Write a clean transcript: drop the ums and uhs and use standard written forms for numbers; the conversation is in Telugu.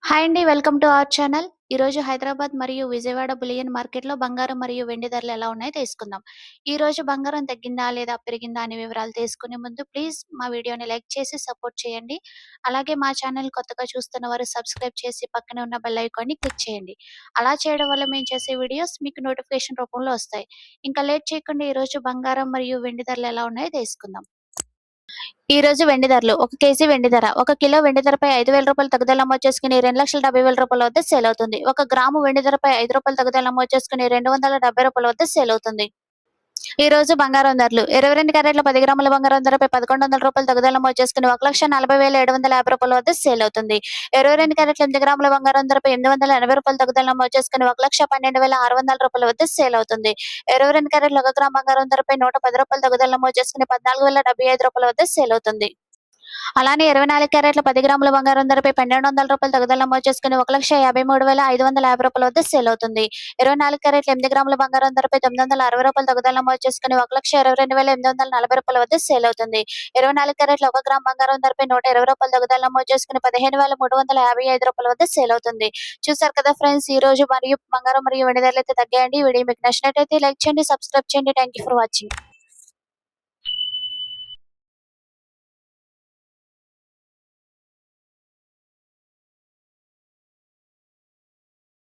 హాయ్ అండి. Welcome to our channel. ఈరోజు హైదరాబాద్ మరియు విజయవాడ బులియన్ మార్కెట్‌లో బంగారం మరియు వెండి ధరలు ఎలా ఉన్నాయో తెలుసుకుందాం. ఈరోజు బంగారం తగ్గిందా లేదా పెరిగిందా అనే వివరాలు తెలుసుకునే ముందు ప్లీజ్ మా వీడియోని లైక్ చేసి సపోర్ట్ చేయండి. అలాగే మా ఛానల్ కొత్తగా చూస్తున్న వారు సబ్స్క్రైబ్ చేసి పక్కనే ఉన్న బెల్ ఐకాన్‌ని క్లిక్ చేయండి. అలా చేయడం వల్ల మేము చేసే వీడియోస్ మీకు నోటిఫికేషన్ రూపంలో వస్తాయి. ఇంకా లేట్ చేయకుండా ఈరోజు బంగారం మరియు వెండి ధరలు ఎలా ఉన్నాయో తెలుసుకుందాం. ఈ రోజు వెండి ధరలు: 1 కేజీ వెండి ధర: 1 కిలో వెండి ధరపై రూ. 5,000 తగ్గుదల నమోదు చేసుకుని రూ. 2,70,000 వద్ద సేల్ అవుతుంది. 1 గ్రాము వెండి ధరపై రూ. 5 తగ్గుదల నమోదు చేసుకుని రూ. 270 వద్ద సేల్ అవుతుంది. ఈ రోజు బంగారం ధరలు: 22 క్యారెట్ల 10 గ్రాముల బంగారం ధరపై రూ. 1,100 తగ్గుదల నమోదు చేసుకుని రూ. 1,40,750 వద్ద సేల్ అవుతుంది. 22 క్యారెట్ల 8 గ్రాముల బంగారం ధరపై రూ. 880 తగ్గుదల నమోదు చేసుకుని రూ. 1,12,600 వద్ద సేల్ అవుతుంది. 22 క్యారెట్ల 1 గ్రాము బంగారం ధరపై రూ. 110 తగ్గుదల నమోదు చేసుకుని రూ. 14,075 వద్ద సేల్ అవుతుంది. అలానే 24 క్యారెట్ల 10 గ్రాముల బంగారం ధరపై రూ. 1,200 తగ్గుదల నమోదు చేసుకుని రూ. 1,53,550 వద్ద సేల్ అవుతుంది. 24 క్యారెట్ల 8 గ్రాముల బంగారం ధరపై రూ. 960 తగ్గుదల నమోదు చేసుకుని రూ. 1,22,840 వద్ద సేల్ అవుతుంది. 24 క్యారెట్ల 1 గ్రాము బంగారం ధరపై రూ. 120 తగ్గుదల నమోదు చేసుకుని రూ. 15,355 వద్ద సేల్ అవుతుంది. చూసారు కదా ఫ్రెండ్స్, ఈ రోజు బంగారం మరియు వెండి ధరలు అయితే తగ్గాయండి. ఈ వీడియో మీకు నచ్చినట్లయితే లైక్ చేయండి, సబ్స్క్రైబ్ చేయండి. Thank you for watching.